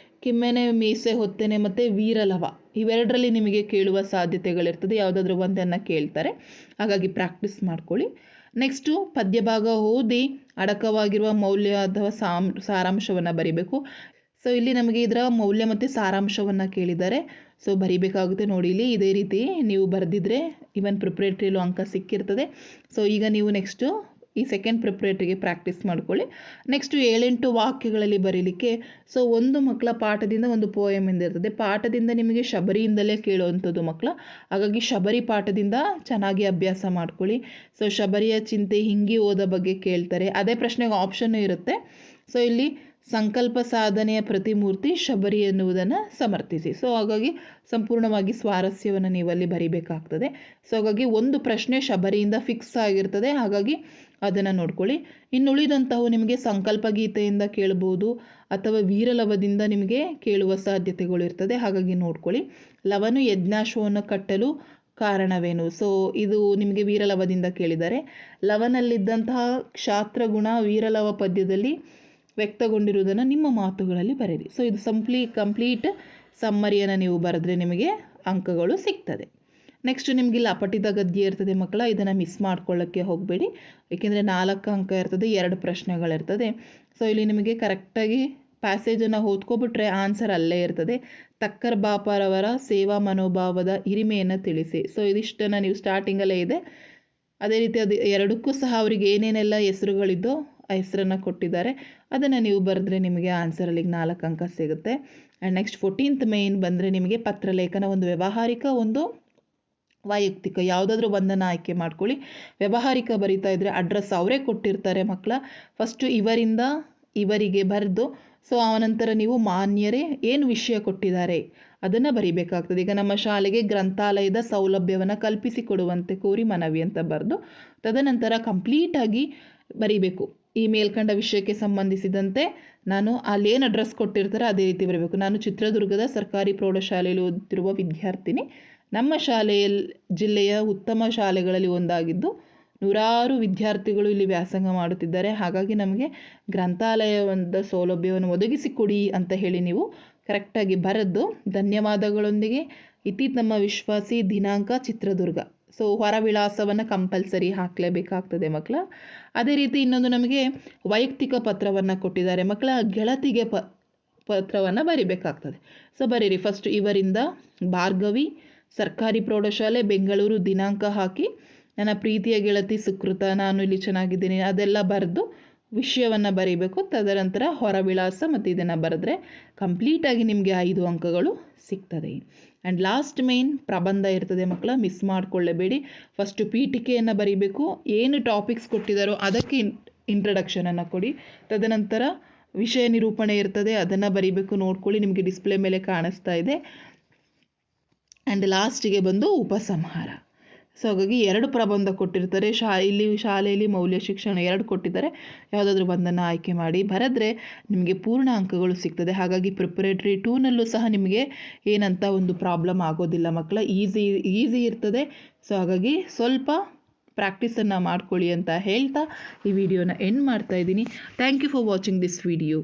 ಕೆಮ್ಮೆನೆ ಮೀಸೆ ಹೊತ್ತೆನೆ ಮತ್ತು ವೀರಲವ ಇವೆರಡರಲ್ಲಿ ನಿಮಗೆ ಕೇಳುವ ಸಾಧ್ಯತೆಗಳಿರ್ತದೆ. ಯಾವುದಾದ್ರೂ ಒಂದನ್ನು ಕೇಳ್ತಾರೆ. ಹಾಗಾಗಿ ಪ್ರಾಕ್ಟೀಸ್ ಮಾಡ್ಕೊಳ್ಳಿ. ನೆಕ್ಸ್ಟು ಪದ್ಯಭಾಗ ಓದಿ ಅಡಕವಾಗಿರುವ ಮೌಲ್ಯ ಅಥವಾ ಸಾರಾಂಶವನ್ನು ಬರಿಬೇಕು. ಸೊ ಇಲ್ಲಿ ನಮಗೆ ಇದರ ಮೌಲ್ಯ ಮತ್ತು ಸಾರಾಂಶವನ್ನು ಕೇಳಿದ್ದಾರೆ. ಸೊ ಬರಿಬೇಕಾಗುತ್ತೆ ನೋಡಿ. ಇಲ್ಲಿ ಇದೇ ರೀತಿ ನೀವು ಬರೆದಿದ್ರೆ ಇವನ್ ಪ್ರಿಪ್ರೇಟ್ರಿಯಲ್ಲೂ ಅಂಕ ಸಿಕ್ಕಿರ್ತದೆ. ಸೊ ಈಗ ನೀವು ನೆಕ್ಸ್ಟು ಈ ಸೆಕೆಂಡ್ ಪ್ರಿಪ್ರೇಟ್ರಿಗೆ ಪ್ರಾಕ್ಟೀಸ್ ಮಾಡ್ಕೊಳ್ಳಿ. ನೆಕ್ಸ್ಟು 7-8 ವಾಕ್ಯಗಳಲ್ಲಿ ಬರೀಲಿಕ್ಕೆ ಸೊ ಒಂದು ಮಕ್ಕಳ ಪಾಠದಿಂದ ಒಂದು ಪೋಯಮಿಂದ ಇರ್ತದೆ. ಪಾಠದಿಂದ ನಿಮಗೆ ಶಬರಿಯಿಂದಲೇ ಕೇಳುವಂಥದ್ದು ಮಕ್ಕಳ. ಹಾಗಾಗಿ ಶಬರಿ ಪಾಠದಿಂದ ಚೆನ್ನಾಗಿ ಅಭ್ಯಾಸ ಮಾಡ್ಕೊಳ್ಳಿ. ಸೊ ಶಬರಿಯ ಚಿಂತೆ ಹಿಂಗಿ ಓದ ಬಗ್ಗೆ ಕೇಳ್ತಾರೆ. ಅದೇ ಪ್ರಶ್ನೆಗೆ ಆಪ್ಷನ್ನು ಇರುತ್ತೆ. ಸೊ ಇಲ್ಲಿ ಸಂಕಲ್ಪ ಸಾಧನೆಯ ಪ್ರತಿಮೂರ್ತಿ ಶಬರಿ ಎನ್ನುವುದನ್ನು ಸಮರ್ಥಿಸಿ. ಸೊ ಹಾಗಾಗಿ ಸಂಪೂರ್ಣವಾಗಿ ಸ್ವಾರಸ್ಯವನ್ನು ನೀವಲ್ಲಿ ಬರಿಬೇಕಾಗ್ತದೆ. ಸೊ ಹಾಗಾಗಿ ಒಂದು ಪ್ರಶ್ನೆ ಶಬರಿಯಿಂದ ಫಿಕ್ಸ್ ಆಗಿರ್ತದೆ. ಹಾಗಾಗಿ ಅದನ್ನು ನೋಡ್ಕೊಳ್ಳಿ. ಇನ್ನುಳಿದಂಥವು ನಿಮಗೆ ಸಂಕಲ್ಪ ಗೀತೆಯಿಂದ ಕೇಳ್ಬೋದು ಅಥವಾ ವೀರಲವದಿಂದ ನಿಮಗೆ ಕೇಳುವ ಸಾಧ್ಯತೆಗಳು ಇರ್ತದೆ. ಹಾಗಾಗಿ ನೋಡ್ಕೊಳ್ಳಿ. ಲವನು ಯಜ್ಞಾಶ್ವವನ್ನು ಕಟ್ಟಲು ಕಾರಣವೇನು. ಸೊ ಇದು ನಿಮಗೆ ವೀರಲವದಿಂದ ಕೇಳಿದ್ದಾರೆ. ಲವನಲ್ಲಿದ್ದಂತಹ ಕ್ಷಾತ್ರ ಗುಣ ವೀರಲವ ಪದ್ಯದಲ್ಲಿ ವ್ಯಕ್ತಗೊಂಡಿರುವುದನ್ನು ನಿಮ್ಮ ಮಾತುಗಳಲ್ಲಿ ಬರೆಯಿರಿ. ಸೊ ಇದು ಕಂಪ್ಲೀಟ್ ಸಮ್ಮರಿಯನ್ನು ನೀವು ಬರೆದ್ರೆ ನಿಮಗೆ ಅಂಕಗಳು ಸಿಗ್ತದೆ. ನೆಕ್ಸ್ಟ್ ನಿಮಗೆ ಇಲ್ಲಿ ಅಪಠಿತ ಗದ್ಯ ಇರ್ತದೆ ಮಕ್ಕಳ. ಇದನ್ನು ಮಿಸ್ ಮಾಡ್ಕೊಳ್ಳೋಕ್ಕೆ ಹೋಗಬೇಡಿ. ಏಕೆಂದರೆ 4 ಅಂಕ ಇರ್ತದೆ, 2 ಪ್ರಶ್ನೆಗಳಿರ್ತದೆ. ಸೊ ಇಲ್ಲಿ ನಿಮಗೆ ಕರೆಕ್ಟಾಗಿ ಪ್ಯಾಸೇಜನ್ನು ಓದ್ಕೊಬಿಟ್ರೆ ಆನ್ಸರ್ ಅಲ್ಲೇ ಇರ್ತದೆ. ತಕ್ಕರ್ ಬಾಪರವರ ಸೇವಾ ಮನೋಭಾವದ ಹಿರಿಮೆಯನ್ನು ತಿಳಿಸಿ. ಸೊ ಇದಿಷ್ಟನ್ನು ನೀವು ಸ್ಟಾರ್ಟಿಂಗಲ್ಲೇ ಇದೆ. ಅದೇ ರೀತಿ ಅದು 2ಕ್ಕೂ ಸಹ ಅವರಿಗೆ ಏನೇನೆಲ್ಲ ಹೆಸರುಗಳಿದ್ದೋ ಆ ಹೆಸರನ್ನು ಕೊಟ್ಟಿದ್ದಾರೆ. ಅದನ್ನು ನೀವು ಬರೆದ್ರೆ ನಿಮಗೆ ಆನ್ಸರಲ್ಲಿ 4 ಅಂಕ ಸಿಗುತ್ತೆ. ಆ್ಯಂಡ್ ನೆಕ್ಸ್ಟ್ 14th ಮೇನ್ ಬಂದರೆ ನಿಮಗೆ ಪತ್ರಲೇಖನ, ಒಂದು ವ್ಯಾವಹಾರಿಕ, ಒಂದು ವೈಯಕ್ತಿಕ, ಯಾವುದಾದ್ರೂ ಒಂದನ್ನು ಆಯ್ಕೆ ಮಾಡ್ಕೊಳ್ಳಿ. ವ್ಯಾವಹಾರಿಕ ಬರಿತಾ ಇದ್ದರೆ ಅಡ್ರೆಸ್ ಅವರೇ ಕೊಟ್ಟಿರ್ತಾರೆ ಮಕ್ಕಳ. ಫಸ್ಟು ಇವರಿಂದ ಇವರಿಗೆ ಬರೆದು ಸೊ ಆನಂತರ ನೀವು ಮಾನ್ಯರೇ ಏನು ವಿಷಯ ಕೊಟ್ಟಿದ್ದಾರೆ ಅದನ್ನು ಬರಿಬೇಕಾಗ್ತದೆ. ಈಗ ನಮ್ಮ ಶಾಲೆಗೆ ಗ್ರಂಥಾಲಯದ ಸೌಲಭ್ಯವನ್ನು ಕಲ್ಪಿಸಿಕೊಡುವಂತೆ ಕೋರಿ ಮನವಿ ಅಂತ ಬರೆದು ತದನಂತರ ಕಂಪ್ಲೀಟಾಗಿ ಬರಿಬೇಕು. ಈ ಮೇಲ್ಕಂಡ ವಿಷಯಕ್ಕೆ ಸಂಬಂಧಿಸಿದಂತೆ ನಾನು ಅಲ್ಲೇನು ಅಡ್ರೆಸ್ ಕೊಟ್ಟಿರ್ತಾರೆ ಅದೇ ರೀತಿ ಬರಬೇಕು. ನಾನು ಚಿತ್ರದುರ್ಗದ ಸರ್ಕಾರಿ ಪ್ರೌಢಶಾಲೆಯಲ್ಲಿ ಓದುತ್ತಿರುವ ವಿದ್ಯಾರ್ಥಿನಿ. ನಮ್ಮ ಜಿಲ್ಲೆಯ ಉತ್ತಮ ಶಾಲೆಗಳಲ್ಲಿ ಒಂದಾಗಿದ್ದು ನೂರಾರು ವಿದ್ಯಾರ್ಥಿಗಳು ಇಲ್ಲಿ ವ್ಯಾಸಂಗ ಮಾಡುತ್ತಿದ್ದಾರೆ. ಹಾಗಾಗಿ ನಮಗೆ ಗ್ರಂಥಾಲಯದ ಸೌಲಭ್ಯವನ್ನು ಒದಗಿಸಿಕೊಡಿ ಅಂತ ಹೇಳಿ ನೀವು ಕರೆಕ್ಟಾಗಿ ಬರೆದು ಧನ್ಯವಾದಗಳೊಂದಿಗೆ ಇತಿ ನಮ್ಮ ವಿಶ್ವಾಸಿ ದಿನಾಂಕ ಚಿತ್ರದುರ್ಗ. ಸೊ ಹೊರ ವಿಳಾಸವನ್ನು ಕಂಪಲ್ಸರಿ ಹಾಕಲೇಬೇಕಾಗ್ತದೆ ಮಕ್ಕಳ. ಅದೇ ರೀತಿ ಇನ್ನೊಂದು ನಮಗೆ ವೈಯಕ್ತಿಕ ಪತ್ರವನ್ನು ಕೊಟ್ಟಿದ್ದಾರೆ ಮಕ್ಕಳ. ಗೆಳತಿಗೆ ಪತ್ರವನ್ನು ಬರಿಬೇಕಾಗ್ತದೆ. ಸೊ ಬರೀರಿ ಫಸ್ಟ್ ಇವರಿಂದ ಭಾರ್ಗವಿ, ಸರ್ಕಾರಿ ಪ್ರೌಢಶಾಲೆ ಬೆಂಗಳೂರು, ದಿನಾಂಕ ಹಾಕಿ ನನ್ನ ಪ್ರೀತಿಯ ಗೆಳತಿ ಸುಕೃತ, ನಾನು ಇಲ್ಲಿ ಚೆನ್ನಾಗಿದ್ದೀನಿ ಅದೆಲ್ಲ ಬರೆದು ವಿಷಯವನ್ನು ಬರೀಬೇಕು. ತದನಂತರ ಹೊರ ವಿಳಾಸ ಮತ್ತು ಇದನ್ನು ಬರೆದ್ರೆ ಕಂಪ್ಲೀಟಾಗಿ ನಿಮಗೆ 5 ಅಂಕಗಳು ಸಿಗ್ತದೆ. ಆ್ಯಂಡ್ ಲಾಸ್ಟ್ ಮೇನ್ ಪ್ರಬಂಧ ಇರ್ತದೆ ಮಕ್ಕಳ, ಮಿಸ್ ಮಾಡಿಕೊಳ್ಳಬೇಡಿ. ಫಸ್ಟು ಪೀಠಿಕೆಯನ್ನು ಬರೀಬೇಕು, ಏನು ಟಾಪಿಕ್ಸ್ ಕೊಟ್ಟಿದ್ದಾರೋ ಅದಕ್ಕೆ ಇಂಟ್ರಡಕ್ಷನನ್ನು ಕೊಡಿ. ತದನಂತರ ವಿಷಯ ನಿರೂಪಣೆ ಇರ್ತದೆ, ಅದನ್ನು ಬರೀಬೇಕು. ನೋಡ್ಕೊಳ್ಳಿ, ನಿಮಗೆ ಡಿಸ್ಪ್ಲೇ ಮೇಲೆ ಕಾಣಿಸ್ತಾ ಇದೆ. ಆ್ಯಂಡ್ ಲಾಸ್ಟಿಗೆ ಬಂದು ಉಪಸಂಹಾರ. ಸೊ ಹಾಗಾಗಿ 2 ಪ್ರಬಂಧ ಕೊಟ್ಟಿರ್ತಾರೆ. ಶಾಲೆಯಲ್ಲಿ ಮೌಲ್ಯ ಶಿಕ್ಷಣ 2 ಕೊಟ್ಟಿದ್ದಾರೆ. ಯಾವುದಾದ್ರೂ ಒಂದನ್ನು ಆಯ್ಕೆ ಮಾಡಿ ಬರೆದ್ರೆ ನಿಮಗೆ ಪೂರ್ಣ ಅಂಕಗಳು ಸಿಗ್ತದೆ. ಹಾಗಾಗಿ ಪ್ರಿಪರೇಟರಿ 2ನಲ್ಲೂ ಸಹ ನಿಮಗೆ ಏನಂತ ಒಂದು ಪ್ರಾಬ್ಲಮ್ ಆಗೋದಿಲ್ಲ ಮಕ್ಕಳ. ಈಸಿ ಇರ್ತದೆ. ಸೊ ಹಾಗಾಗಿ ಸ್ವಲ್ಪ ಪ್ರಾಕ್ಟೀಸನ್ನು ಮಾಡ್ಕೊಳ್ಳಿ ಅಂತ ಹೇಳ್ತಾ ಈ ವಿಡಿಯೋನ ಎಂಡ್ ಮಾಡ್ತಾ ಇದ್ದೀನಿ. Thank you for watching this video.